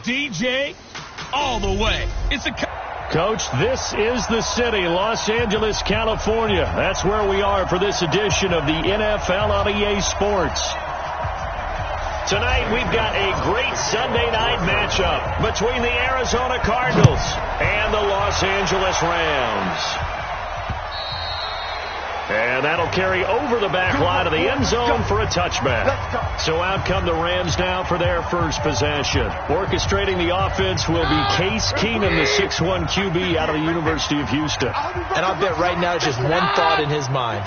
DJ all the way. It's a... Coach, this is the city, Los Angeles, California. That's where we are for this edition of the NFL on EA Sports. Tonight, we've got a great Sunday night matchup between the Arizona Cardinals and the Los Angeles Rams. And that'll carry over the back line of the end zone for a touchback. So out come the Rams now for their first possession. Orchestrating the offense will be Case Keenum, the 6'1 QB out of the University of Houston. And I'll bet right now just one thought in his mind.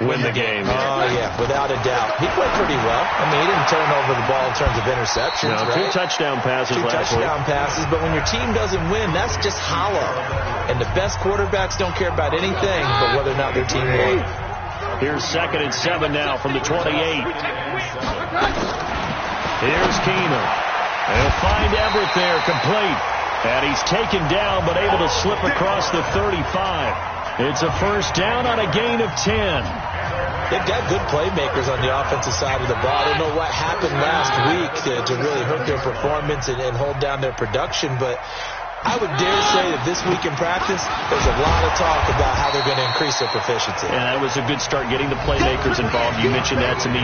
Win the game. Oh, yeah, without a doubt. He played pretty well. I mean, he didn't turn over the ball in terms of interceptions, no, right? 2 touchdown passes last week. 2 touchdown passes, but when your team doesn't win, that's just hollow. And the best quarterbacks don't care about anything but whether or not their team won. Here's 2nd and 7 now from the 28. Here's Keenum. They'll find Everett there, complete. And he's taken down, but able to slip across the 35. It's a first down on a gain of 10. They've got good playmakers on the offensive side of the ball. I don't know what happened last week to really hurt their performance and hold down their production, but I would dare say that this week in practice, there's a lot of talk about how they're going to increase their proficiency. And that was a good start getting the playmakers involved. You mentioned that to me.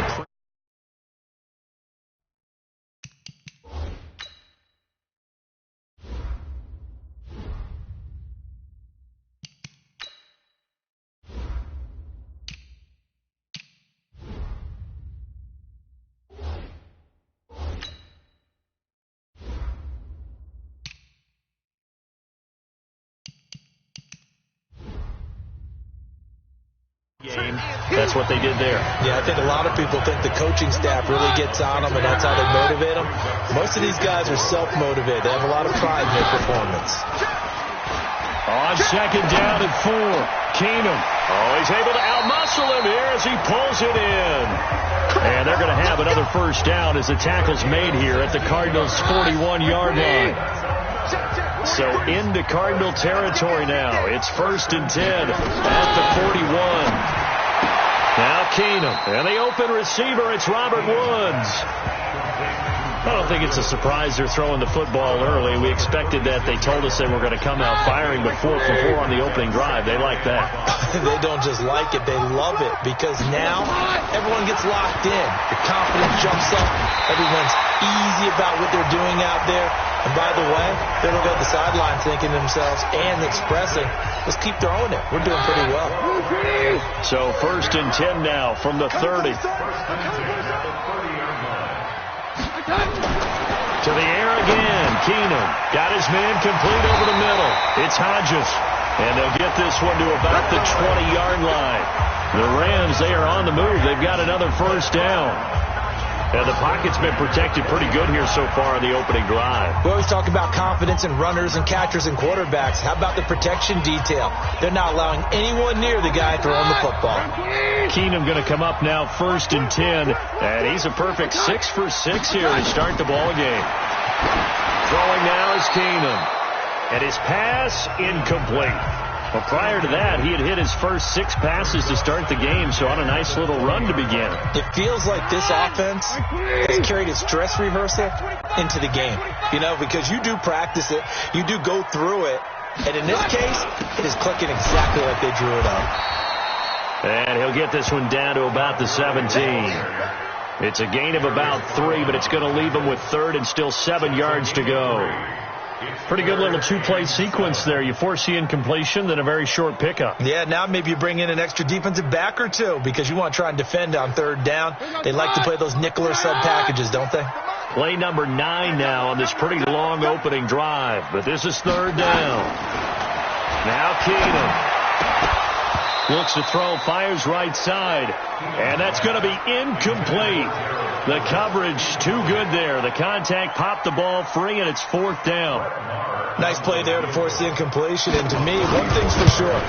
Game. That's what they did there. Yeah, I think a lot of people think the coaching staff really gets on them, and that's how they motivate them. Most of these guys are self-motivated. They have a lot of pride in their performance. On 2nd down and 4, Keenum. Oh, he's able to outmuscle him here as he pulls it in. And they're going to have another first down as the tackle's made here at the Cardinals' 41-yard line. So into Cardinal territory now. It's 1st and 10 at the 41. Now Keenum. And the open receiver, it's Robert Woods. I don't think it's a surprise they're throwing the football early. We expected that. They told us they were going to come out firing, but 4 for 4 on the opening drive. They like that. They don't just like it, they love it, because now everyone gets locked in. The confidence jumps up. Everyone's easy about what they're doing out there. And by the way, they're looking at the sideline thinking to themselves and expressing, let's keep throwing it. We're doing pretty well. So 1st and 10 now from the 30. To the air again. Keenum got his man complete over the middle. It's Hodges. And they'll get this one to about the 20-yard line. The Rams, they are on the move. They've got another first down. And the pocket's been protected pretty good here so far in the opening drive. We always talk about confidence in runners and catchers and quarterbacks. How about the protection detail? They're not allowing anyone near the guy throwing the football. Keenum going to come up now 1st and 10. And he's a perfect 6 for 6 here to start the ball game. Throwing now is Keenum. And his pass incomplete. Well, prior to that, he had hit his first 6 passes to start the game, so on a nice little run to begin. It feels like this offense has carried its dress rehearsal into the game. You know, because you do practice it, you do go through it, and in this case, it is clicking exactly like they drew it up. And he'll get this one down to about the 17. It's a gain of about 3, but it's going to leave him with 3rd and still 7 yards to go. Pretty good little 2-play sequence there. You force the incompletion, then a very short pickup. Yeah, now maybe you bring in an extra defensive back or 2 because you want to try and defend on 3rd down. They like to play those nickel or sub packages, don't they? Play number 9 now on this pretty long opening drive, but this is 3rd down. Now Keenum looks to throw, fires right side, and that's going to be incomplete. The coverage too good there. The contact popped the ball free, and it's 4th down. Nice play there to force the incompletion. And to me, one thing's for sure.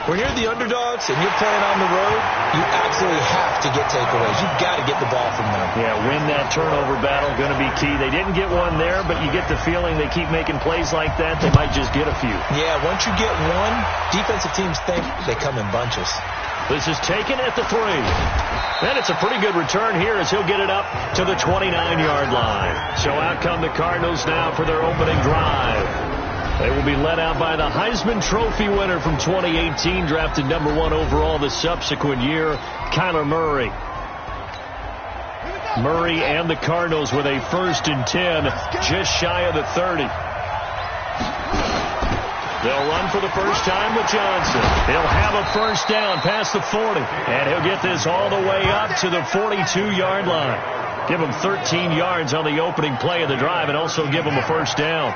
When you're the underdogs and you're playing on the road, you absolutely have to get takeaways. You've got to get the ball from them. Yeah, win that turnover battle, going to be key. They didn't get one there, but you get the feeling they keep making plays like that, they might just get a few. Yeah, once you get one, defensive teams think they come in bunches. punches. This is taken at the 3. And it's a pretty good return here as he'll get it up to the 29-yard line. So out come the Cardinals now for their opening drive. They will be led out by the Heisman Trophy winner from 2018, drafted number 1 overall the subsequent year, Kyler Murray. Murray and the Cardinals with a 1st and 10, just shy of the 30. They'll run for the first time with Johnson. He'll have a first down past the 40. And he'll get this all the way up to the 42-yard line. Give him 13 yards on the opening play of the drive and also give him a first down.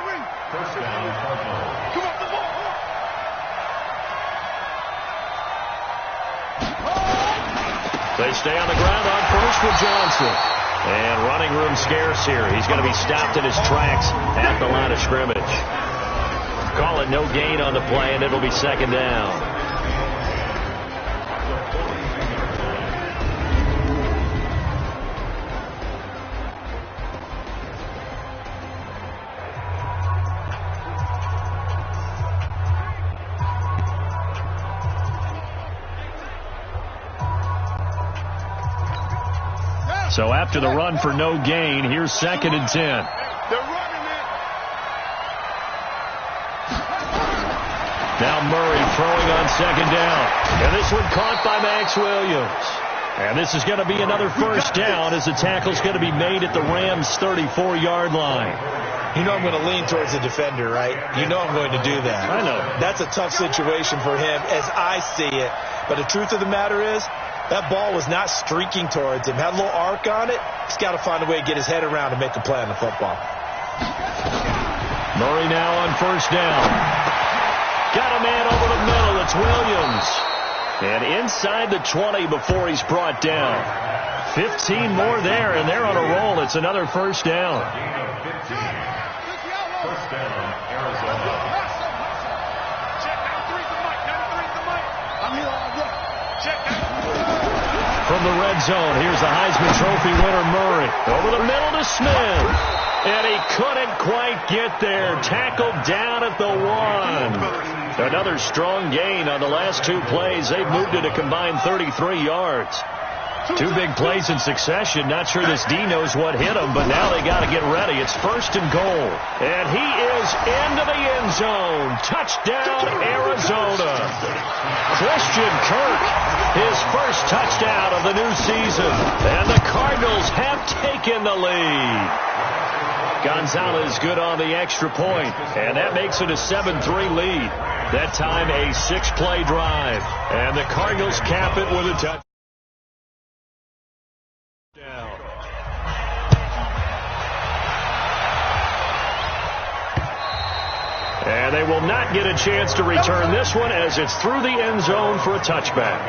They stay on the ground on first with Johnson. And running room scarce here. He's going to be stopped in his tracks at the line of scrimmage. Call it no gain on the play, and it'll be 2nd down. So after the run for no gain, here's 2nd and 10. Now Murray throwing on 2nd down. And this one caught by Max Williams. And this is going to be another first down as the tackle's going to be made at the Rams' 34-yard line. You know I'm going to lean towards the defender, right? You know I'm going to do that. I know. That's a tough situation for him as I see it. But the truth of the matter is, that ball was not streaking towards him. Had a little arc on it. He's got to find a way to get his head around and make a play on the football. Murray now on first down. Got a man over the middle. It's Williams. And inside the 20 before he's brought down. 15 more there, and they're on a roll. It's another first down. First down, Arizona. From the red zone, here's the Heisman Trophy winner, Murray. Over the middle to Smith. And he couldn't quite get there. Tackled down at the 1. Another strong gain on the last 2 plays. They've moved it a combined 33 yards. 2 big plays in succession. Not sure this D knows what hit him, but now they got to get ready. It's 1st and goal. And he is into the end zone. Touchdown, Arizona. Christian Kirk, his first touchdown of the new season. And the Cardinals have taken the lead. Gonzalez good on the extra point, and that makes it a 7-3 lead. That time a 6-play drive, and the Cardinals cap it with a touchdown. And they will not get a chance to return this one as it's through the end zone for a touchback.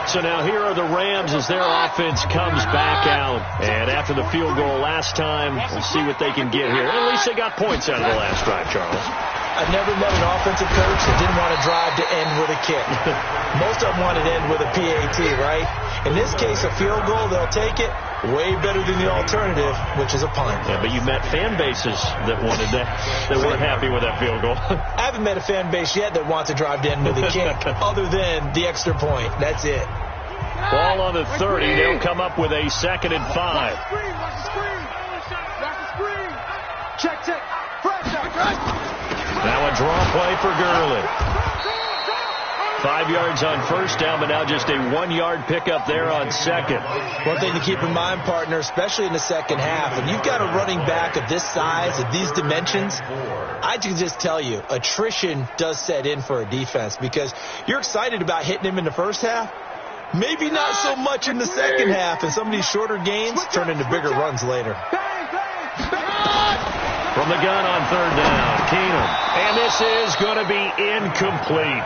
So now here are the Rams as their offense comes back out. And after the field goal last time, we'll see what they can get here. At least they got points out of the last drive, Charles. I've never met an offensive coach that didn't want to drive to end with a kick. Most of them wanted to end with a PAT, right? In this case, a field goal, they'll take it. Way better than the alternative, which is a punt. Yeah, but you met fan bases that wanted that, that weren't happy with that field goal. I haven't met a fan base yet that wants to drive to end with a kick other than the extra point. That's it. Ball on the 30. They'll come up with a 2nd and 5. Watch the screen. Watch the screen. Check. Now a draw play for Gurley. 5 yards on first down, but now just a 1-yard pickup there on second. One thing to keep in mind, partner, especially in the second half, when you've got a running back of this size, of these dimensions, I can just tell you, attrition does set in for a defense because you're excited about hitting him in the first half. Maybe not so much in the second half, and some of these shorter gains turn into bigger runs later. From the gun on third down, Keenum. And this is going to be incomplete.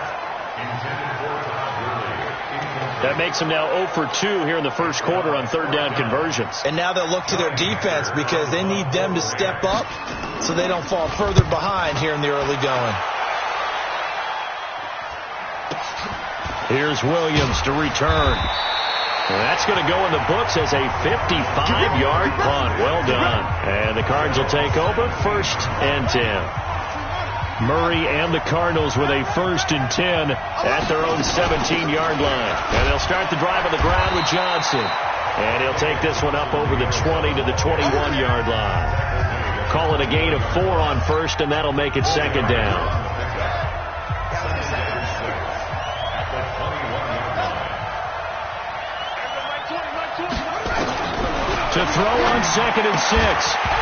That makes them now 0 for 2 here in the first quarter on third down conversions. And now they'll look to their defense because they need them to step up so they don't fall further behind here in the early going. Here's Williams to return. And that's going to go in the books as a 55-yard punt. Well done. And the Cards will take over 1st and 10. Murray and the Cardinals with a 1st and 10 at their own 17-yard line. And they'll start the drive on the ground with Johnson. And he'll take this one up over the 20 to the 21-yard line. Call it a gain of 4 on 1st, and that'll make it 2nd down. To throw on 2nd and 6.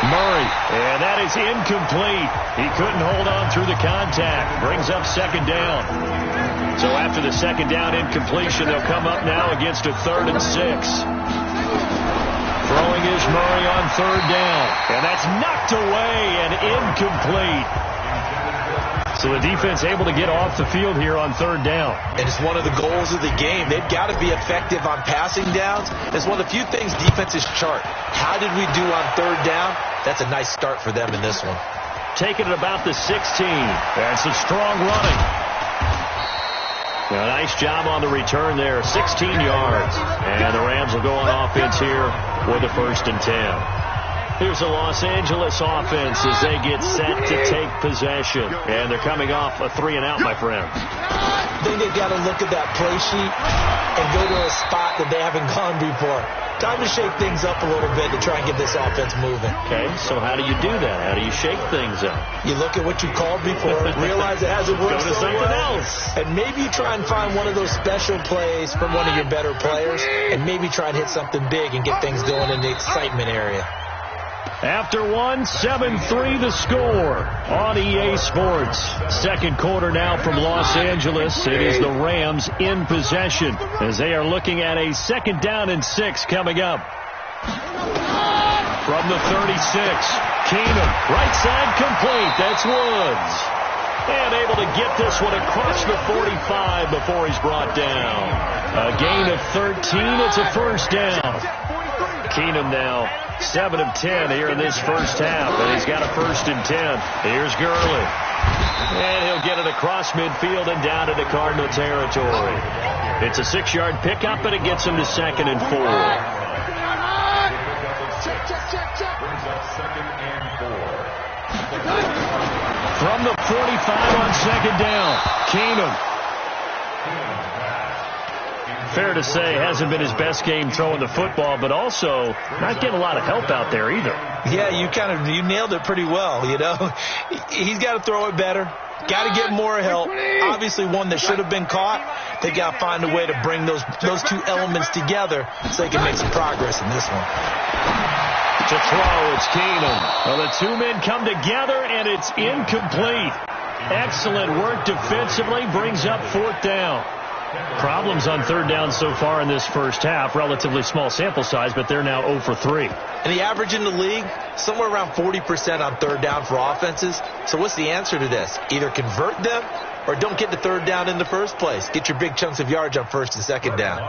Murray. And that is incomplete. He couldn't hold on through the contact. Brings up 2nd down. So after the 2nd down incompletion, they'll come up now against a 3rd and 6. Throwing is Murray on 3rd down. And that's knocked away and incomplete. So the defense able to get off the field here on 3rd down. And it's one of the goals of the game. They've got to be effective on passing downs. It's one of the few things defenses chart. How did we do on 3rd down? That's a nice start for them in this one. Taking it about the 16. And some strong running. A nice job on the return there. 16 yards. And the Rams will go on offense here with a 1st and 10. Here's the Los Angeles offense as they get set to take possession. And they're coming off a 3-and-out, my friend. I think they've got to look at that play sheet and go to a spot that they haven't gone before. Time to shake things up a little bit to try and get this offense moving. Okay, so how do you do that? How do you shake things up? You look at what you called before, realize it hasn't worked so something well, else. And maybe you try and find one of those special plays from one of your better players, and maybe try and hit something big and get things going in the excitement area. After 1, 7-3 the score on EA Sports. 2nd quarter now from Los Angeles. It is the Rams in possession as they are looking at a 2nd down and 6 coming up. From the 36, Keenum, right side complete. That's Woods. And able to get this one across the 45 before he's brought down. A gain of 13. It's a 1st down. Keenum now 7 of 10 here in this 1st half, and he's got a 1st and 10. Here's Gurley. And he'll get it across midfield and down into Cardinal territory. It's a 6-yard pickup, and it gets him to 2nd and 4. From the 45 on 2nd down, Keenum. Fair to say, hasn't been his best game throwing the football, but also not getting a lot of help out there either. Yeah, you nailed it pretty well, you know. He's got to throw it better. Got to get more help. Obviously one that should have been caught. They got to find a way to bring those two elements together so they can make some progress in this one. To throw, it's Keenum. Well, the 2 men come together, and it's incomplete. Excellent work defensively, brings up 4th down. Problems on 3rd down so far in this 1st half. Relatively small sample size, but they're now 0 for 3. And the average in the league, somewhere around 40% on 3rd down for offenses. So what's the answer to this? Either convert them or don't get to 3rd down in the first place. Get your big chunks of yards on 1st and 2nd down.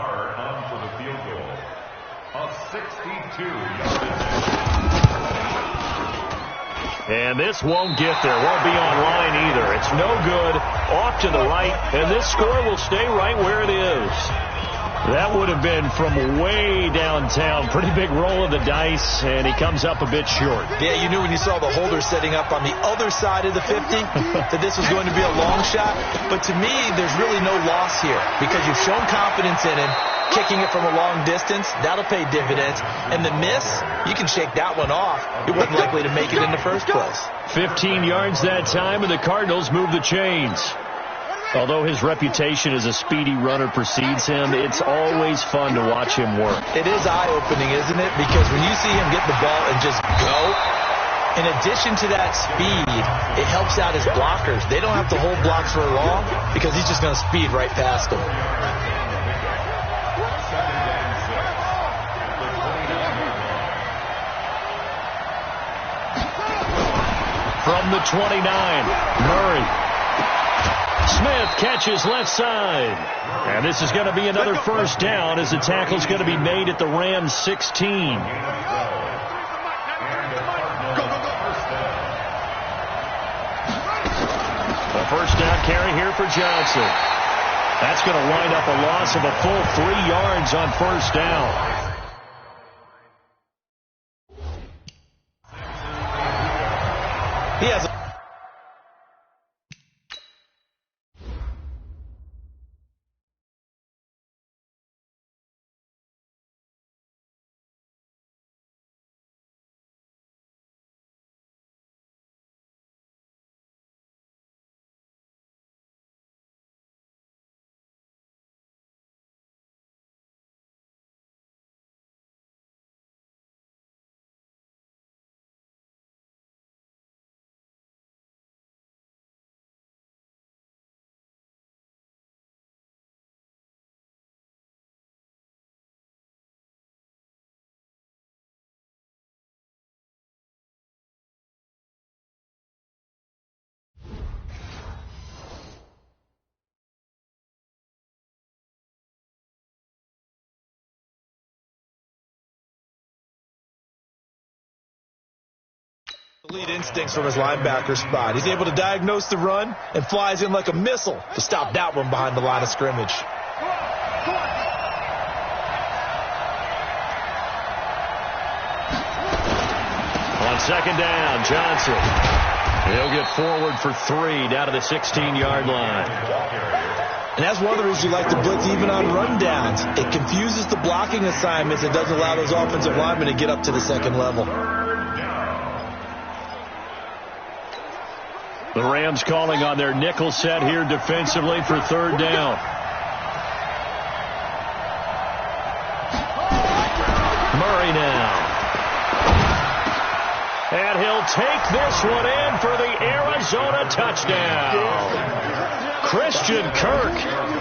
And this won't get there. Won't be online either. It's no good. Off to the right. And this score will stay right where it is. That would have been from way downtown. Pretty big roll of the dice. And he comes up a bit short. Yeah, you knew when you saw the holder setting up on the other side of the 50 that this was going to be a long shot. But to me, there's really no loss here because you've shown confidence in him. Kicking it from a long distance, that'll pay dividends. And the miss, you can shake that one off. It wasn't likely to make it in the first place. 15 yards that time, and the Cardinals move the chains. Although his reputation as a speedy runner precedes him, it's always fun to watch him work. It is eye-opening, isn't it? Because when you see him get the ball and just go, in addition to that speed, it helps out his blockers. They don't have to hold blocks for long because he's just going to speed right past them. From the 29, Murray. Smith catches left side. And this is going to be another 1st down as the tackle's going to be made at the Rams 16. A 1st down carry here for Johnson. That's going to wind up a loss of a full 3 yards on 1st down. He has Lead instincts from his linebacker spot. He's able to diagnose the run and flies in like a missile to stop that one behind the line of scrimmage. On second down, Johnson. He'll get forward for 3 down to the 16-yard line. And that's one of the reasons you like to blitz even on rundowns. It confuses the blocking assignments. It doesn't allow those offensive linemen to get up to the second level. The Rams calling on their nickel set here defensively for 3rd down. Murray now. And he'll take this one in for the Arizona touchdown. Christian Kirk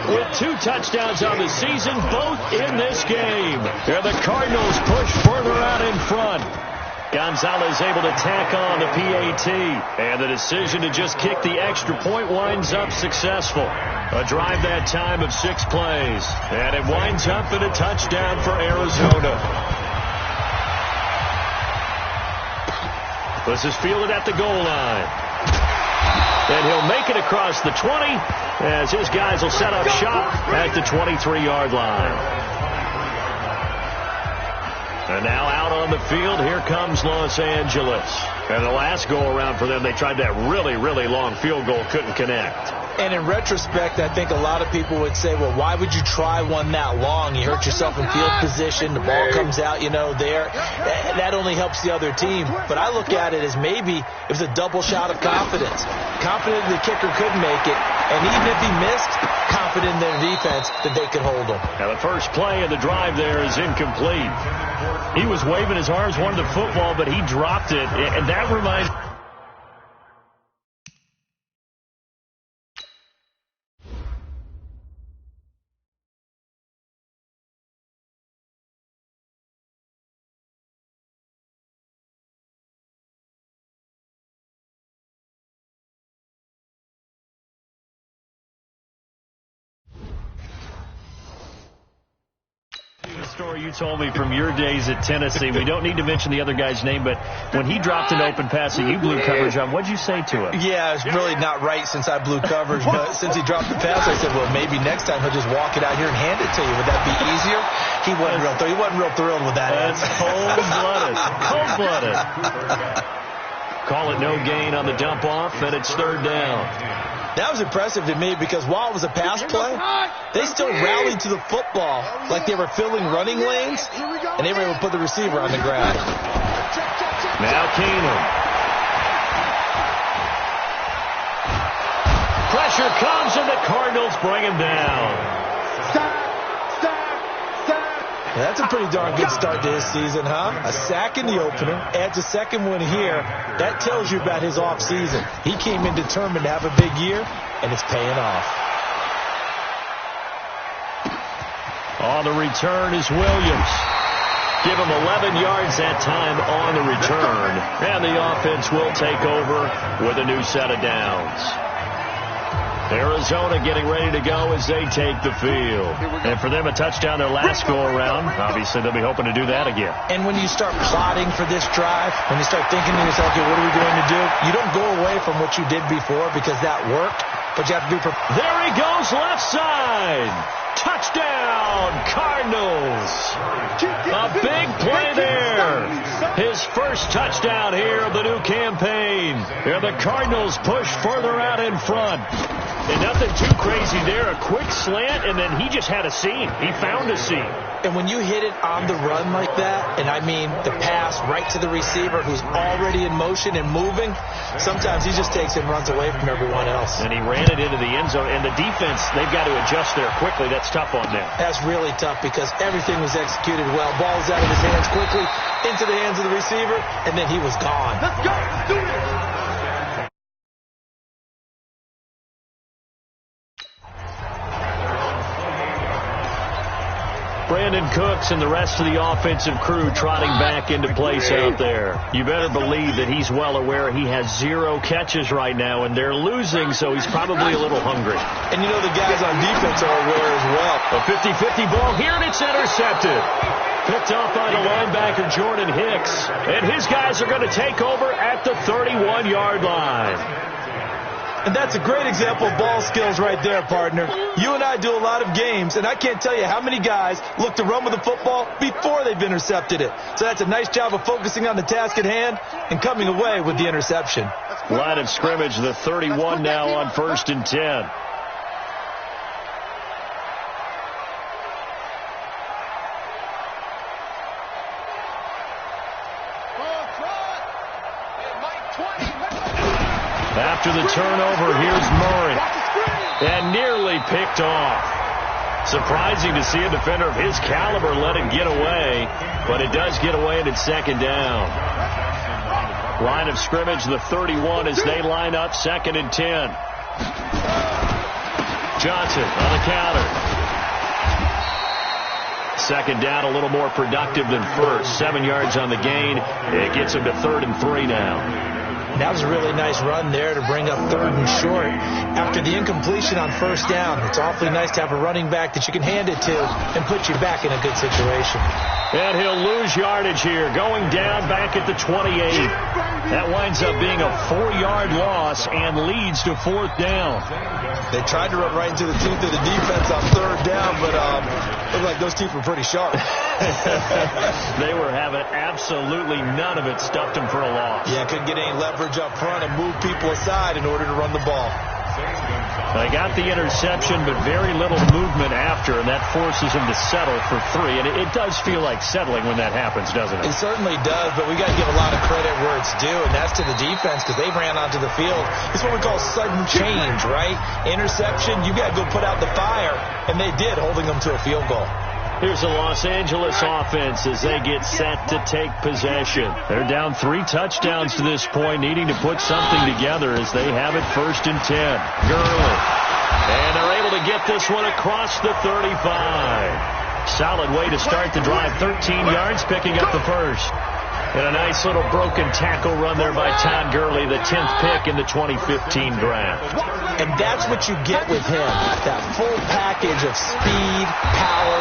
with 2 touchdowns on the season, both in this game. And the Cardinals push further out in front. Gonzalez able to tack on the PAT. And the decision to just kick the extra point winds up successful. A drive that time of 6 plays. And it winds up in a touchdown for Arizona. This is fielded at the goal line. And he'll make it across the 20 as his guys will set up shop at the 23-yard line. And now out on the field, here comes Los Angeles. And the last go-around for them, they tried that really, really long field goal, couldn't connect. And in retrospect, I think a lot of people would say, well, why would you try one that long? You hurt yourself in field position. The ball comes out, there. That only helps the other team. But I look at it as maybe it was a double shot of confidence. Confident the kicker could make it. And even if he missed, confident in their defense that they could hold him. Now the first play of the drive there is incomplete. He was waving his arms, wanted the football, but he dropped it. And that reminds... story you told me from your days at Tennessee. We don't need to mention the other guy's name, but when he dropped an open pass that you blew coverage on, what'd you say to him? Yeah, it's really not right since I blew coverage, but since he dropped the pass, I said, well, maybe next time he'll just walk it out here and hand it to you. Would that be easier? He wasn't real thrilled with that. That's cold-blooded. Cold-blooded. Call it no gain on the dump off, and it's 3rd down. That was impressive to me because while it was a pass play, they still rallied to the football like they were filling running lanes, and they were able to put the receiver on the ground. Now Keenum. Pressure comes, and the Cardinals bring him down. That's a pretty darn good start to his season, huh? A sack in the opener, adds a second one here. That tells you about his offseason. He came in determined to have a big year, and it's paying off. On the return is Williams. Give him 11 yards that time on the return. And the offense will take over with a new set of downs. Arizona getting ready to go as they take the field. And for them, a touchdown their last go-around. Obviously, they'll be hoping to do that again. And when you start plotting for this drive, when you start thinking to yourself, okay, what are we going to do? You don't go away from what you did before because that worked, but you have to be prepared. There he goes, left side. Touchdown, Cardinals. A big play there. His first touchdown here of the new campaign. And the Cardinals push further out in front. And nothing too crazy there. A quick slant, and then he just had a seam. He found a seam. And when you hit it on the run like that, and I mean the pass right to the receiver who's already in motion and moving, sometimes he just takes it and runs away from everyone else. And he ran it into the end zone. And the defense, they've got to adjust there quickly. That's tough on them. That's really tough because everything was executed well. Ball's out of his hands quickly, into the hands of the receiver, and then he was gone. Let's go. Let's do it. Brandon Cooks and the rest of the offensive crew trotting back into place out there. You better believe that he's well aware he has 0 catches right now, and they're losing, so he's probably a little hungry. And you know the guys on defense are aware as well. A 50-50 ball here, and it's intercepted. Picked off by the linebacker, Jordan Hicks. And his guys are going to take over at the 31-yard line. And that's a great example of ball skills right there, partner. You and I do a lot of games, and I can't tell you how many guys look to run with the football before they've intercepted it. So that's a nice job of focusing on the task at hand and coming away with the interception. Line of scrimmage, the 31 now on 1st and 10. After the turnover, here's Murray. And nearly picked off. Surprising to see a defender of his caliber let it get away, but it does get away and it's 2nd down. Line of scrimmage, the 31 as they line up 2nd and 10. Johnson on the counter. 2nd down, a little more productive than first. 7 yards on the gain. It gets him to 3rd and 3 now. That was a really nice run there to bring up 3rd and short. After the incompletion on 1st down, it's awfully nice to have a running back that you can hand it to and put you back in a good situation. And he'll lose yardage here, going down back at the 28. That winds up being a 4-yard loss and leads to 4th down. They tried to run right into the teeth of the defense on 3rd down, but looked like those teeth were pretty sharp. They were having absolutely none of it, stuffed him for a loss. Yeah, couldn't get any leverage up front and move people aside in order to run the ball. They got the interception, but very little movement after, and that forces him to settle for 3. And it does feel like settling when that happens, doesn't it? It certainly does, but we got to give a lot of credit where it's due, and that's to the defense because they ran onto the field. It's what we call sudden change, right? Interception, you got to go put out the fire, and they did, holding them to a field goal. Here's the Los Angeles offense as they get set to take possession. They're down 3 touchdowns to this point, needing to put something together as they have it 1st and 10. Gurley. And they're able to get this one across the 35. Solid way to start the drive. 13 yards, picking up the first. And a nice little broken tackle run there by Todd Gurley, the 10th pick in the 2015 draft. And that's what you get with him, that full package of speed, power,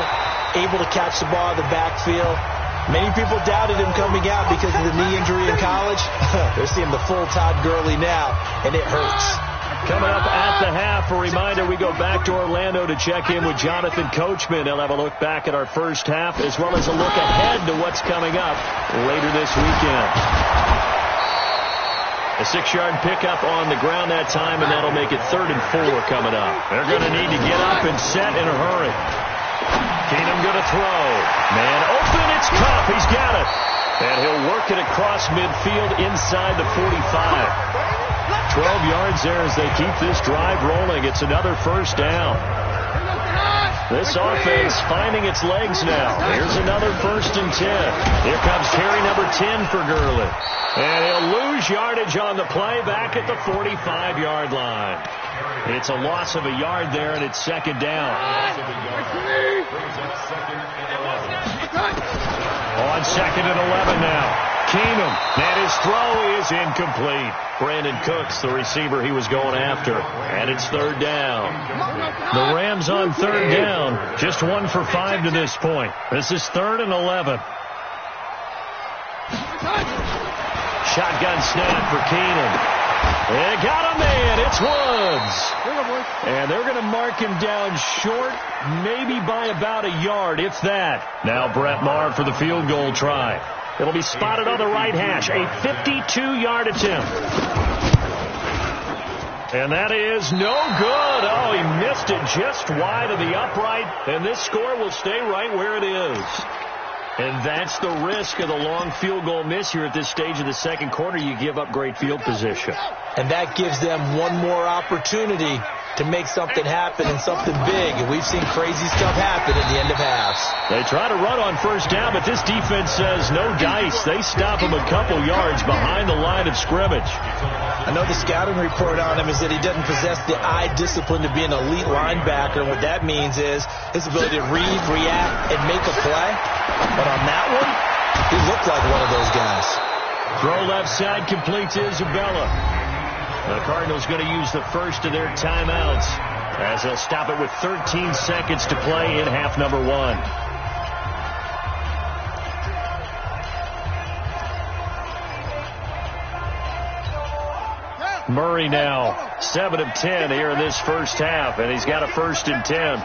able to catch the ball in the backfield. Many people doubted him coming out because of the knee injury in college. They're seeing the full Todd Gurley now, and it hurts. Coming up at the half, a reminder, we go back to Orlando to check in with Jonathan Coachman. He'll have a look back at our first half as well as a look ahead to what's coming up later this weekend. A 6-yard pickup on the ground that time, and that'll make it 3rd and 4 coming up. They're going to need to get up and set in a hurry. Keenum going to throw. Man open, it's Kupp. He's got it. And he'll work it across midfield inside the 45. 12 yards there as they keep this drive rolling. It's another 1st down. This offense finding its legs now. Here's another 1st and 10. Here comes carry number 10 for Gurley. And he'll lose yardage on the play back at the 45-yard line. It's a loss of a yard there, and it's 2nd down. On 2nd and 11 now. Keenum, and his throw is incomplete. Brandon Cooks, the receiver he was going after, and it's 3rd down. The Rams on 3rd down, just 1 for 5 to this point. This is 3rd and 11. Shotgun snap for Keenum. They got a man. It's Woods. And they're going to mark him down short, maybe by about a yard, if that. Now Brett Maher for the field goal try. It'll be spotted on the right hash. A 52-yard attempt. And that is no good. Oh, he missed it just wide of the upright. And this score will stay right where it is. And that's the risk of the long field goal miss here at this stage of the 2nd quarter. You give up great field position. And that gives them one more opportunity to make something happen and something big. And we've seen crazy stuff happen at the end of halves. They try to run on first down, but this defense says no dice. They stop him a couple yards behind the line of scrimmage. I know the scouting report on him is that he doesn't possess the eye discipline to be an elite linebacker. What that means is his ability to read, react, and make a play. But on that one, he looked like one of those guys. Throw left side complete to Isabella. The Cardinals going to use the first of their timeouts as they'll stop it with 13 seconds to play in half number 1. Murray now 7 of 10 here in this first half, and he's got a 1st and 10.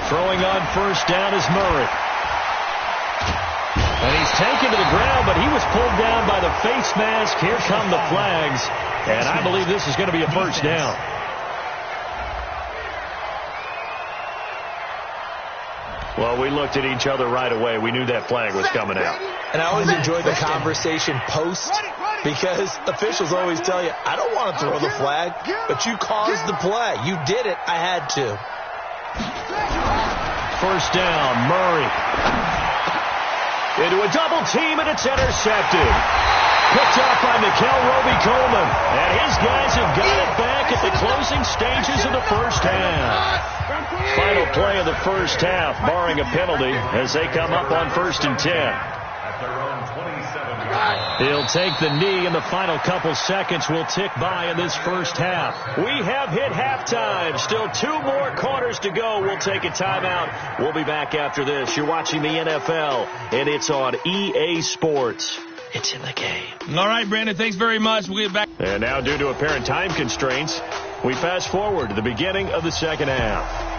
Throwing on first down is Murray. And he's taken to the ground, but he was pulled down by the face mask. Here come the flags, and I believe this is going to be a first down. Well, we looked at each other right away. We knew that flag was coming out. And I always enjoy the conversation post, because officials always tell you, I don't want to throw the flag, but you caused the play. You did it. I had to. First down, Murray. Into a double team, and it's intercepted. Picked off by Mikel Roby-Coleman. And his guys have got it back at the closing stages of the first half. Final play of the first half, barring a penalty, as they come up on 1st and 10. He'll take the knee, and the final couple seconds will tick by in this first half. We have hit halftime. Still 2 more quarters to go. We'll take a timeout. We'll be back after this. You're watching the NFL, and it's on EA Sports. It's in the game. All right, Brandon, thanks very much. We'll get back. And now, due to apparent time constraints, we fast forward to the beginning of the second half.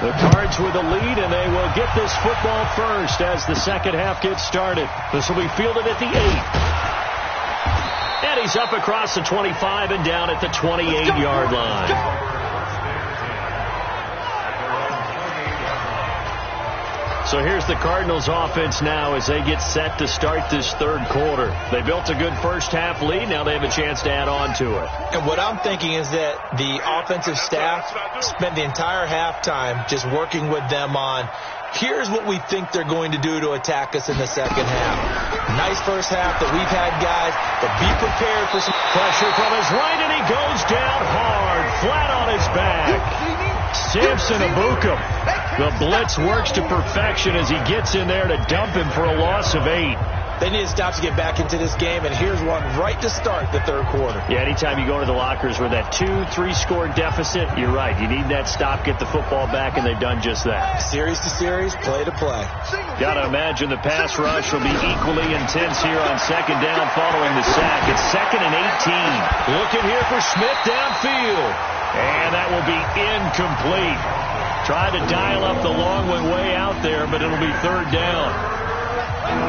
The Cards with the lead, and they will get this football first as the second half gets started. This will be fielded at the 8. And he's up across the 25 and down at the 28-yard line. So here's the Cardinals offense now as they get set to start this third quarter. They built a good first half lead. Now they have a chance to add on to it. And what I'm thinking is that the offensive staff spent the entire halftime just working with them on, here's what we think they're going to do to attack us in the second half. Nice first half that we've had, guys, but be prepared for some pressure from his right, and he goes down hard, flat on his back. Samson Abukum. The blitz works to perfection as he gets in there to dump him for a loss of 8. They need to stop to get back into this game, and here's one right to start the third quarter. Yeah, anytime you go into the lockers with that 2-3 score deficit, you're right. You need that stop, get the football back, and they've done just that. Series to series, play to play. Got to imagine the pass rush will be equally intense here on second down following the sack. It's 2nd and 18. Looking here for Smith downfield. And that will be incomplete. Tried to dial up the long one way out there, but it'll be third down.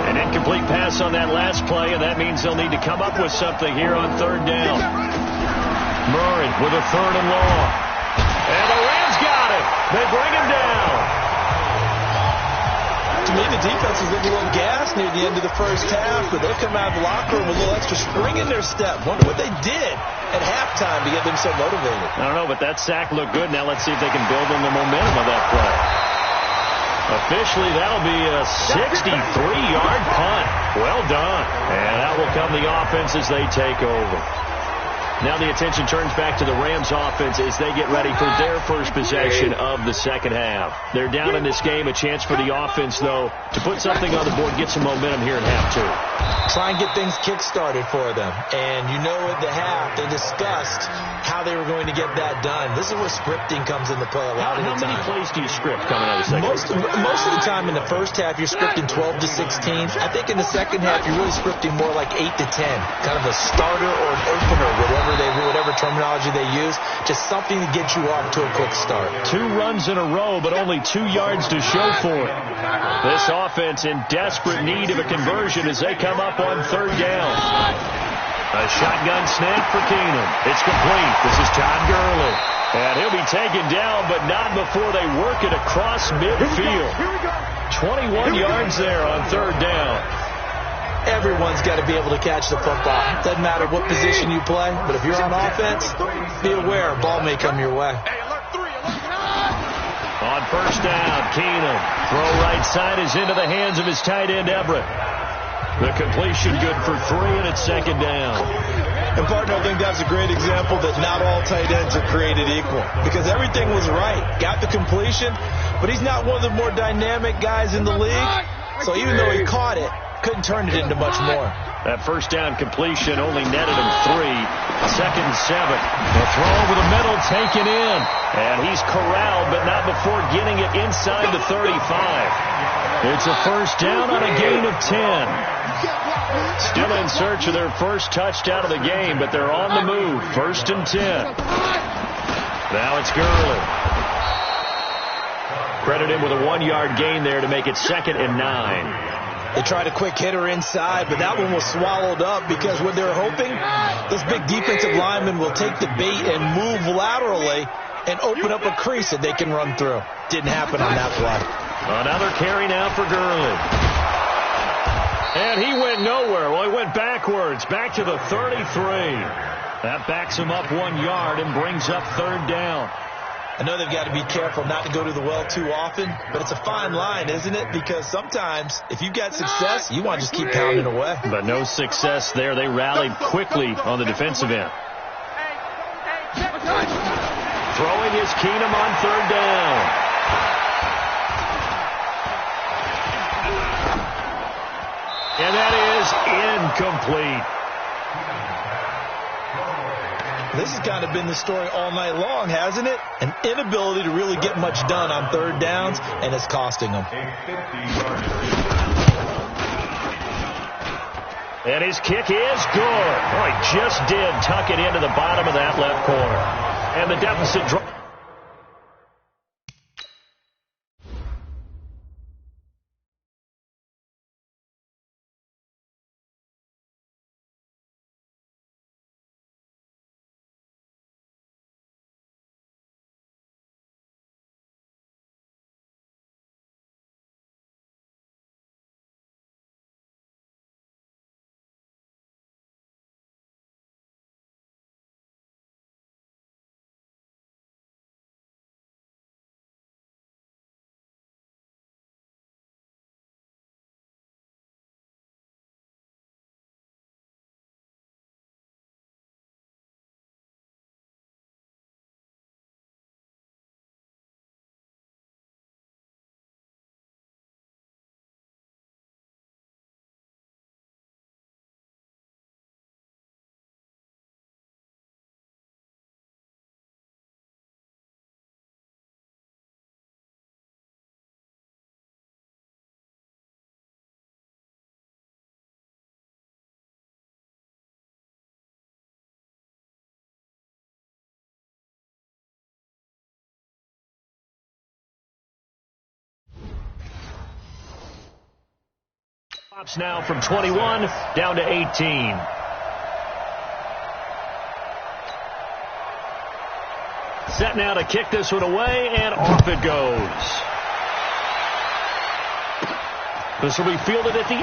An incomplete pass on that last play, and that means they'll need to come up with something here on third down. Murray with a 3rd and long. And the Rams got it. They bring him down. To me, the defense was a little gassed near the end of the first half, but they come out of the locker room with a little extra spring in their step. Wonder what they did at halftime to get them so motivated. I don't know, but that sack looked good. Now let's see if they can build on the momentum of that play. Officially, that'll be a 63-yard punt. Well done. And that will come the offense as they take over. Now the attention turns back to the Rams offense as they get ready for their first possession of the second half. They're down in this game. A chance for the offense, though, to put something on the board, get some momentum here in half 2. Try and get things kick-started for them. And you know at the half, they discussed how they were going to get that done. This is where scripting comes into play a lot of the time. How many plays do you script coming out of the second half? Most of the time in the first half, you're scripting 12 to 16. I think in the second half, you're really scripting more like 8 to 10. Kind of a starter or an opener, whatever terminology they use. Just something to get you off to a quick start. 2 runs in a row, but only 2 yards to show for it. This offense in desperate need of a conversion as they come up on third down. A shotgun snap for Keenum. It's complete. This is Todd Gurley. And he'll be taken down, but not before they work it across midfield. 21 yards there on third down. Everyone's got to be able to catch the football. Doesn't matter what position you play, but if you're on offense, be aware a ball may come your way. On first down, Keenum. Throw right side is into the hands of his tight end, Everett. The completion good for 3, and it's second down. And, partner, I think that's a great example that not all tight ends are created equal, because everything was right. Got the completion, but he's not one of the more dynamic guys in the league. So even though he caught it, couldn't turn it into much more. That first down completion only netted him 3. Second and 7. The throw over the middle taken in. And he's corralled, but not before getting it inside the 35. It's a first down on a gain of 10. Still in search of their first touchdown of the game, but they're on the move. First and 10. Now it's Gurley. Credit him with a 1-yard gain there to make it second and 9. They tried a quick hitter inside, but that one was swallowed up because what they're hoping, this big defensive lineman will take the bait and move laterally and open up a crease that they can run through. Didn't happen on that play. Another carry now for Gurley. And he went nowhere. Well, he went backwards, back to the 33. That backs him up 1 yard and brings up third down. I know they've got to be careful not to go to the well too often, but it's a fine line, isn't it? Because sometimes, if you've got success, you want to just keep pounding away. But no success there. They rallied quickly on the defensive end. Throwing is Keenum on third down. And that is incomplete. This has kind of been the story all night long, hasn't it? An inability to really get much done on third downs, and it's costing them. And his kick is good. Oh, he just did tuck it into the bottom of that left corner. And the deficit dropped. Drops now from 21 down to 18. Set now to kick this one away, and off it goes. This will be fielded at the 8.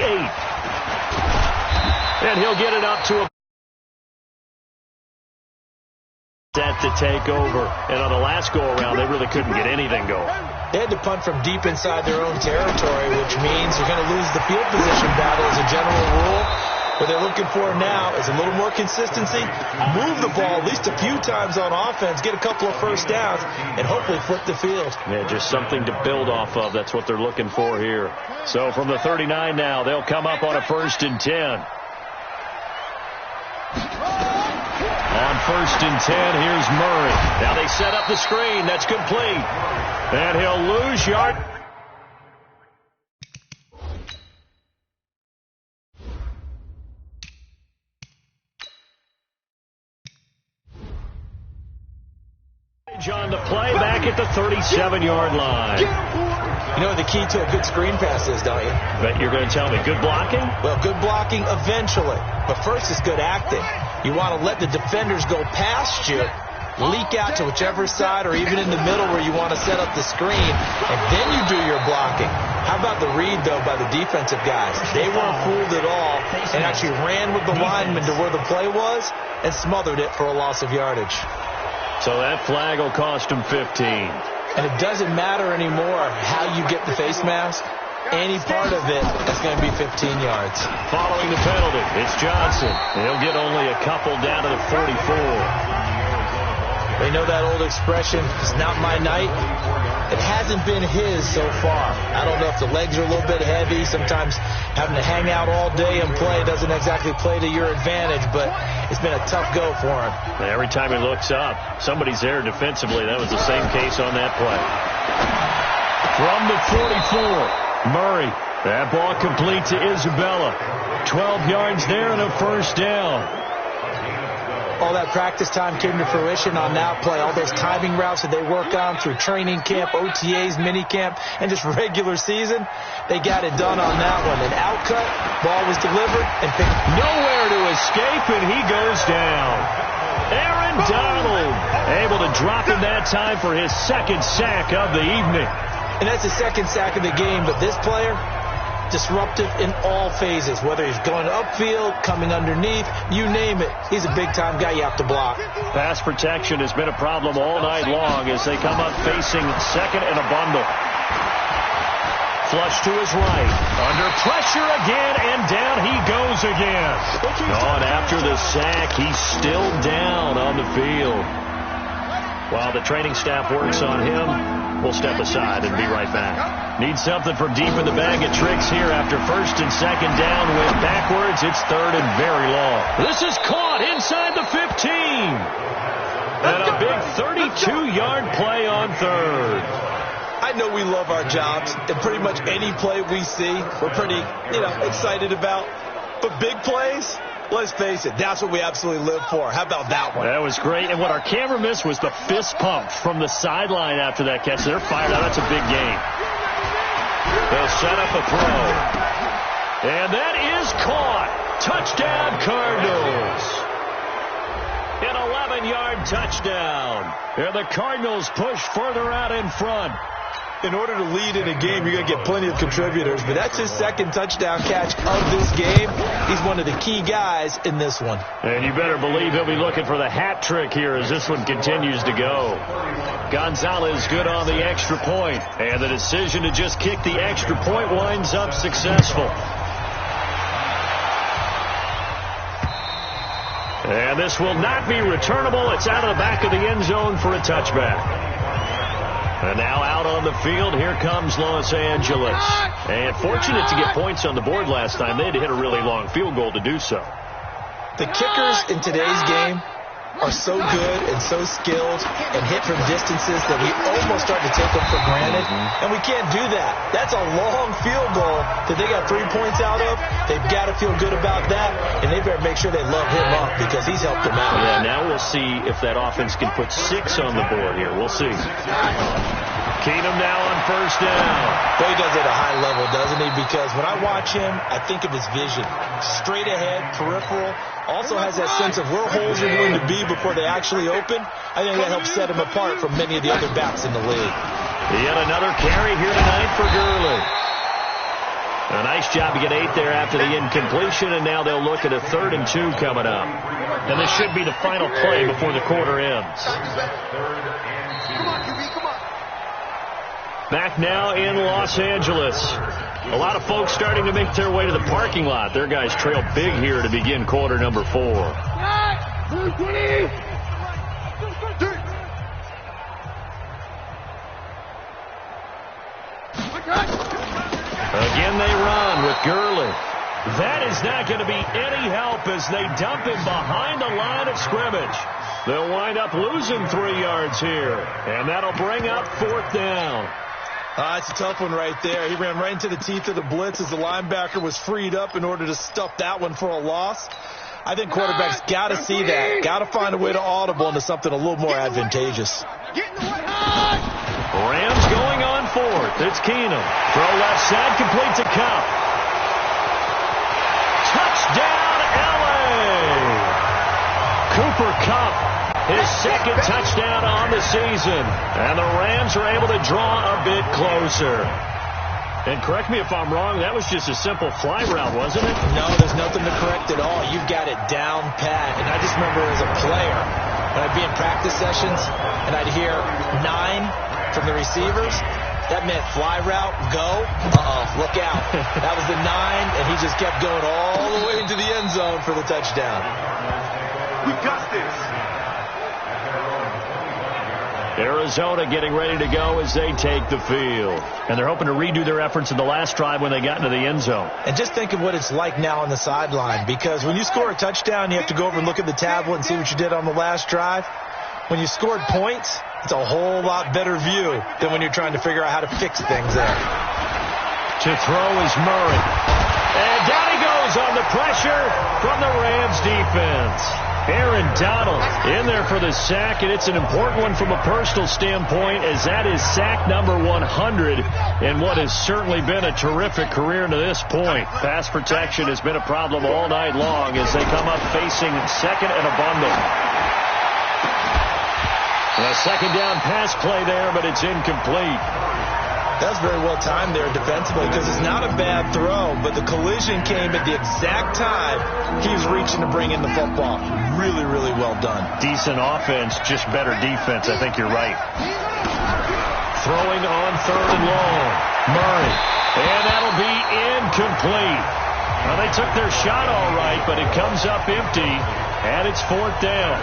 And he'll get it up to a set to take over. And on the last go-around, they really couldn't get anything going. They had to punt from deep inside their own territory, which means they're going to lose the field position battle as a general rule. What they're looking for now is a little more consistency, move the ball at least a few times on offense, get a couple of first downs, and hopefully flip the field. Yeah, just something to build off of. That's what they're looking for here. So from the 39 now, they'll come up on a 1st and 10. On 1st and 10, here's Murray. Now they set up the screen. That's complete. And he'll lose yard. On the play back at the 37-yard line. You know what the key to a good screen pass is, don't you? Bet you're going to tell me good blocking? Well, good blocking eventually. But first is good acting. You want to let the defenders go past you leak out to whichever side or even in the middle where you want to set up the screen, and then you do your blocking. How about the read, though, by the defensive guys? They weren't fooled at all and actually ran with the lineman to where the play was and smothered it for a loss of yardage. So that flag will cost him 15. And it doesn't matter anymore how you get the face mask. Any part of it is going to be 15 yards. Following the penalty, it's Johnson. He'll get only a couple down to the 44. They know that old expression, it's not my night. It hasn't been his so far. I don't know if the legs are a little bit heavy. Sometimes having to hang out all day and play doesn't exactly play to your advantage, but it's been a tough go for him. Every time he looks up, somebody's there defensively. That was the same case on that play. From the 44. Murray, that ball complete to Isabella. 12 yards there and a first down. All that practice time came to fruition on that play. All those timing routes that they work on through training camp, OTAs, minicamp, and just regular season, they got it done on that one. An outcut, ball was delivered, and picked. Nowhere to escape, and he goes down. Aaron Donald able to drop in that time for his second sack of the evening. And that's the second sack of the game, but this player, disruptive in all phases, whether he's going upfield, coming underneath, you name it. He's a big-time guy you have to block. Pass protection has been a problem all night long as they come up facing second and a bundle. Flush to his right. Under pressure again, and down he goes again. And after the sack, he's still down on the field. While the training staff works on him, we'll step aside and be right back. Need something from deep in the bag of tricks here after first and second down. Went backwards. It's third and very long. This is caught inside the 15. And a big 32-yard play on third. I know we love our jobs, and pretty much any play we see, we're pretty, excited about. But big plays, let's face it, that's what we absolutely live for. How about that one? That was great. And what our camera missed was the fist pump from the sideline after that catch. They're fired out. That's a big game. They'll set up a throw. And that is caught. Touchdown, Cardinals. An 11-yard touchdown. And the Cardinals push further out in front. In order to lead in a game, you're going to get plenty of contributors. But that's his second touchdown catch of this game. He's one of the key guys in this one. And you better believe he'll be looking for the hat trick here as this one continues to go. Gonzalez good on the extra point. And the decision to just kick the extra point winds up successful. And this will not be returnable. It's out of the back of the end zone for a touchback. And now out on the field, here comes Los Angeles. And fortunate to get points on the board last time. They had to hit a really long field goal to do so. The kickers in today's game are so good and so skilled and hit from distances that we almost start to take them for granted. And we can't do that. That's a long field goal that they got 3 points out of. They've got to feel good about that, and they better make sure they love him up because he's helped them out. Yeah, now we'll see if that offense can put 6 on the board here. We'll see. Keenum now on first down. Boy, he does it at a high level, doesn't he? Because when I watch him, I think of his vision. Straight ahead, peripheral. Also has that sense of where holes are going to be before they actually open. I think that helps set him apart from many of the other backs in the league. Yet another carry here tonight for Gurley. A nice job to get 8 there after the incompletion, and now they'll look at a 3rd and 2 coming up. And this should be the final play before the quarter ends. Back now in Los Angeles. A lot of folks starting to make their way to the parking lot. Their guys trail big here to begin quarter number 4. Again they run with Gurley. That is not going to be any help as they dump him behind the line of scrimmage. They'll wind up losing 3 yards here. And that'll bring up 4th down. It's a tough one right there. He ran right into the teeth of the blitz as the linebacker was freed up in order to stuff that one for a loss. I think quarterbacks got to see that. Got to find a way to audible into something a little more advantageous. Rams going on 4th. It's Keenum. Throw left side, complete to Cup. Touchdown, L.A. Cooper Kupp his second touchdown on the season. And the Rams are able to draw a bit closer. And correct me if I'm wrong, that was just a simple fly route, wasn't it? No, there's nothing to correct at all. You've got it down pat. And I just remember as a player, when I'd be in practice sessions and I'd hear 9 from the receivers, that meant fly route, go, look out. That was the 9, and he just kept going all the way into the end zone for the touchdown. We got this. Arizona getting ready to go as they take the field. And they're hoping to redo their efforts in the last drive when they got into the end zone. And just think of what it's like now on the sideline, because when you score a touchdown, you have to go over and look at the tablet and see what you did on the last drive. When you scored points, it's a whole lot better view than when you're trying to figure out how to fix things there. To throw is Murray. And down he goes on the pressure from the Rams defense. Aaron Donald in there for the sack, and it's an important one from a personal standpoint, as that is sack number 100 in what has certainly been a terrific career to this point. Pass protection has been a problem all night long as they come up facing second and a bundle. A second down pass play there, but it's incomplete. That's very well timed there defensively, because it's not a bad throw, but the collision came at the exact time he was reaching to bring in the football. Really, really well done. Decent offense, just better defense. I think you're right. Throwing on third and long. Murray. And that'll be incomplete. Well, they took their shot all right, but it comes up empty, and it's fourth down.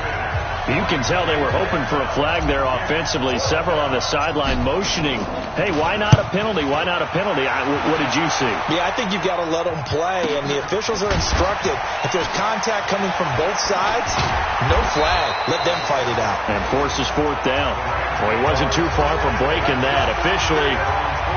You can tell they were hoping for a flag there offensively. Several on the sideline motioning, hey, why not a penalty? Why not a penalty? What did you see? Yeah, I think you've got to let them play, and the officials are instructed, if there's contact coming from both sides, no flag. Let them fight it out. And forces fourth down. Well, he wasn't too far from breaking that. Officially,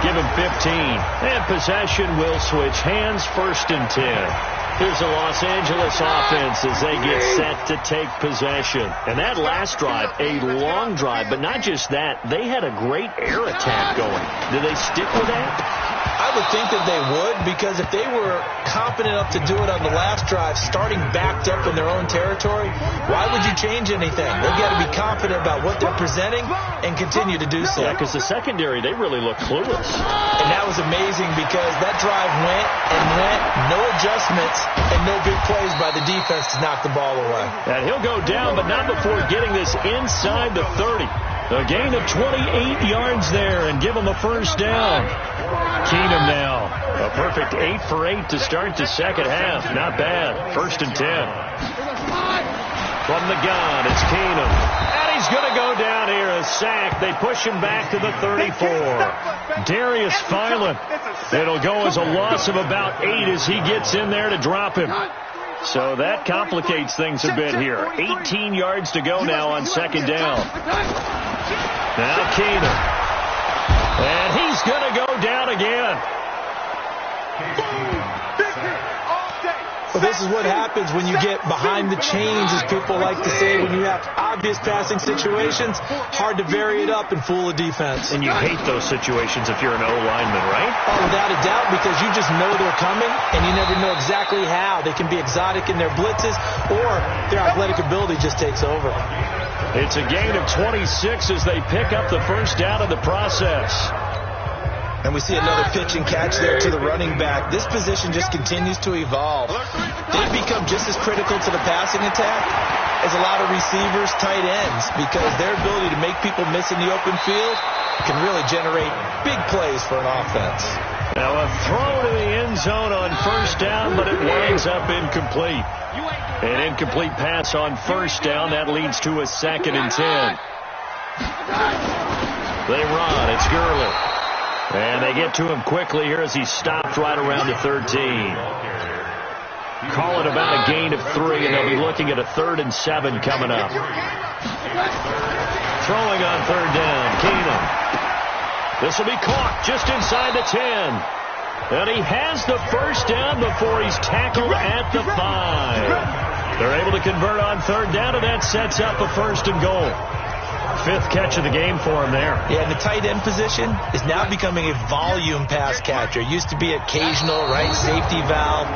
give him 15. And possession will switch hands, 1st and 10. Here's the Los Angeles offense as they get set to take possession. And that last drive, a long drive, but not just that, they had a great air attack going. Did they stick with that? I would think that they would, because if they were confident enough to do it on the last drive, starting backed up in their own territory, why would you change anything? They've got to be confident about what they're presenting and continue to do so. Yeah, because the secondary, they really look clueless. And that was amazing, because that drive went and went, no adjustments, and no big plays by the defense to knock the ball away. And he'll go down, but not before getting this inside the 30. A gain of 28 yards there and give him a first down. Keenum now. A perfect 8 for 8 to start the second half. Not bad. 1st and 10. From the gun, it's Keenum. And he's going to go down here. A sack. They push him back to the 34. Darius Philon. It'll go as a loss of about 8 as he gets in there to drop him. So that complicates things a bit here. 18 yards to go now on second down. Now Keenum. And he's going to go down again. Well, this is what happens when you get behind the chains, as people like to say, when you have obvious passing situations. Hard to vary it up and fool a defense. And you hate those situations if you're an O-lineman, right? Oh, without a doubt, because you just know they're coming, and you never know exactly how. They can be exotic in their blitzes, or their athletic ability just takes over. It's a gain of 26 as they pick up the first down in the process. And we see another pitch and catch there to the running back. This position just continues to evolve. They've become just as critical to the passing attack as a lot of receivers, tight ends, because their ability to make people miss in the open field can really generate big plays for an offense. Now a throw to the end zone on first down, but it winds up incomplete. An incomplete pass on first down. That leads to a 2nd and 10. They run. It's Gurley. And they get to him quickly here as he stopped right around the 13. Call it about a gain of 3, and they'll be looking at a 3rd and 7 coming up. Throwing on 3rd down, Keenum. This will be caught just inside the 10. And he has the first down before he's tackled at the 5. They're able to convert on 3rd down, and that sets up a 1st and goal. 5th catch of the game for him there. Yeah, and the tight end position is now becoming a volume pass catcher. It used to be occasional, right, safety valve,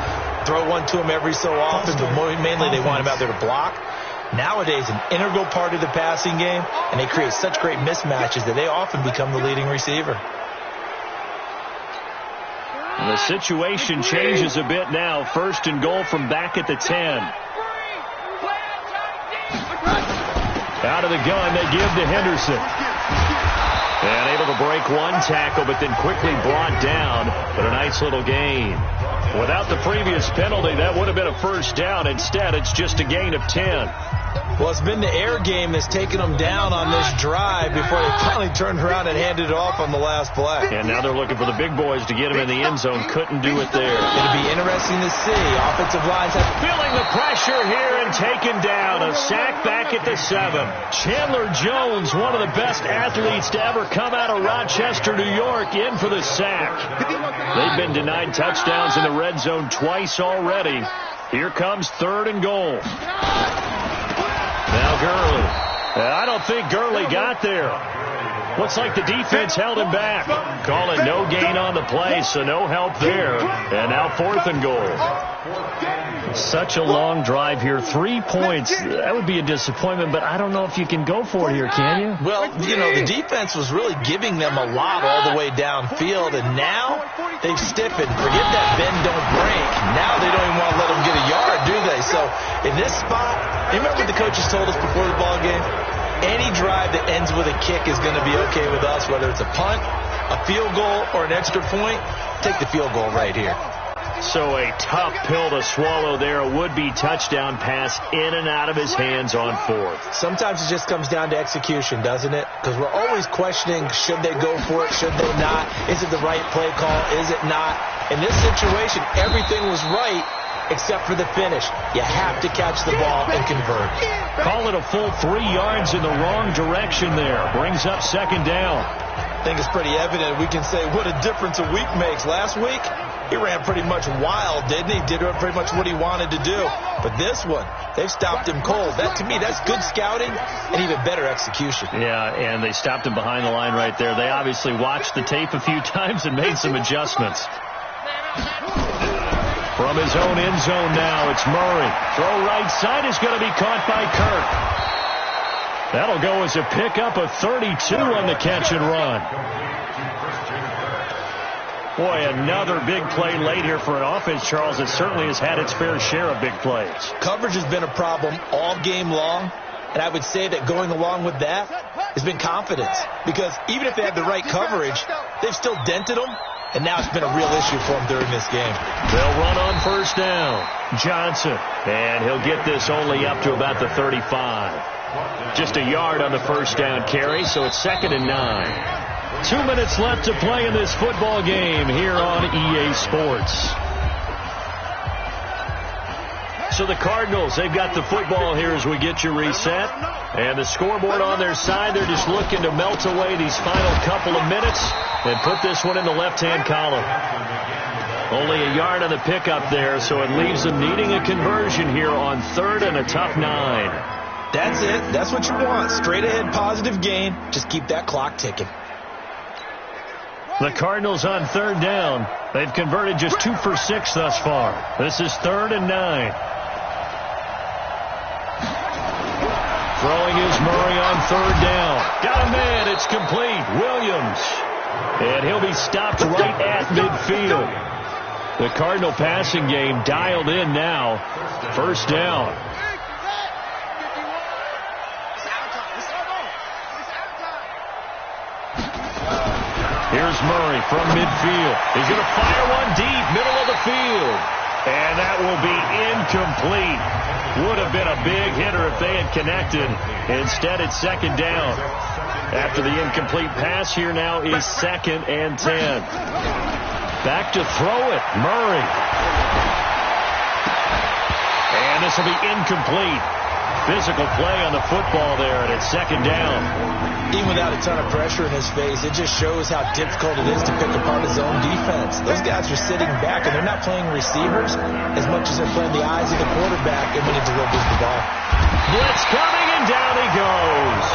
throw one to him every so often, but mainly they want him out there to block. nowadays an integral part of the passing game, and they create such great mismatches that they often become the leading receiver. And the situation changes a bit now. 1st and goal from back at the 10. Out of the gun, they give to Henderson. And able to break one tackle, but then quickly brought down. But a nice little gain. Without the previous penalty, that would have been a 1st down. Instead, it's just a gain of 10. Well, it's been the air game that's taken them down on this drive before they finally turned around and handed it off on the last play. And now they're looking for the big boys to get him in the end zone. Couldn't do it there. It'll be interesting to see. Offensive lines have feeling the pressure here and taken down. A sack back at the 7. Chandler Jones, one of the best athletes to ever come out of Rochester, New York, in for the sack. They've been denied touchdowns in the red zone twice already. Here comes 3rd and goal. Now Gurley. I don't think Gurley got there. Looks like the defense held him back. Call it no gain on the play, so no help there. And now 4th and goal. Such a long drive here. 3 points. That would be a disappointment, but I don't know if you can go for it here, can you? Well, you know, the defense was really giving them a lot all the way downfield, and now they've stiffened. Forget that bend, don't break. Now they don't even want to let them get a yard, do they? So in this spot, remember what the coaches told us before the ball game? Any drive that ends with a kick is going to be okay with us, whether it's a punt, a field goal, or an extra point. Take the field goal right here. So a tough pill to swallow there. A would-be touchdown pass in and out of his hands on 4th. Sometimes it just comes down to execution, doesn't it? Because we're always questioning, should they go for it, should they not? Is it the right play call, is it not? In this situation, everything was right except for the finish. You have to catch the ball and convert. Call it a full 3 yards in the wrong direction there. Brings up 2nd down. I think it's pretty evident. We can say what a difference a week makes. Last week, he ran pretty much wild, didn't he? Did pretty much what he wanted to do. But this one, they've stopped him cold. That, to me, that's good scouting and even better execution. Yeah, and they stopped him behind the line right there. They obviously watched the tape a few times and made some adjustments. From his own end zone now, it's Murray. Throw right side is going to be caught by Kirk. That'll go as a pickup of 32 on the catch and run. Boy, another big play late here for an offense, Charles, that certainly has had its fair share of big plays. Coverage has been a problem all game long, and I would say that going along with that has been confidence. Because even if they had the right coverage, they've still dented them, and now it's been a real issue for them during this game. They'll run on 1st down. Johnson, and he'll get this only up to about the 35. Just a yard on the 1st down carry, so it's 2nd and 9. 2 minutes left to play in this football game here on EA Sports. So the Cardinals, they've got the football here as we get you reset. And the scoreboard on their side, they're just looking to melt away these final couple of minutes and put this one in the left-hand column. Only a yard on the pickup there, so it leaves them needing a conversion here on 3rd and a tough 9. That's it. That's what you want. Straight ahead positive gain. Just keep that clock ticking. The Cardinals on 3rd down. They've converted just 2 for 6 thus far. This is 3rd and 9. Throwing is Murray on 3rd down. Got a man. It's complete. Williams. And he'll be stopped right at midfield. The Cardinal passing game dialed in now. 1st down. Here's Murray from midfield. He's going to fire one deep, middle of the field. And that will be incomplete. Would have been a big hitter if they had connected. Instead, it's 2nd down. After the incomplete pass, here now is 2nd and 10. Back to throw it, Murray. And this will be incomplete. Physical play on the football there, and it's 2nd down. Even without a ton of pressure in his face, it just shows how difficult it is to pick apart his own defense. Those guys are sitting back, and they're not playing receivers as much as they're playing the eyes of the quarterback and when he delivers the ball. Blitz coming, and down he goes.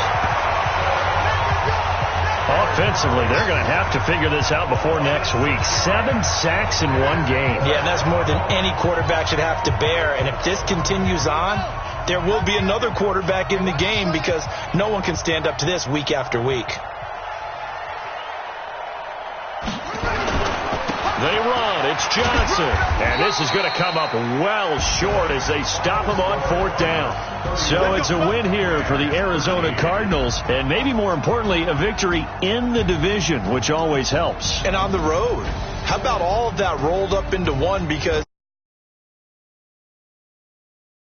Offensively, they're going to have to figure this out before next week. 7 sacks in one game. Yeah, and that's more than any quarterback should have to bear. And if this continues on, there will be another quarterback in the game because no one can stand up to this week after week. They run. It's Johnson. And this is going to come up well short as they stop him on 4th down. So it's a win here for the Arizona Cardinals. And maybe more importantly, a victory in the division, which always helps. And on the road, how about all of that rolled up into one? Because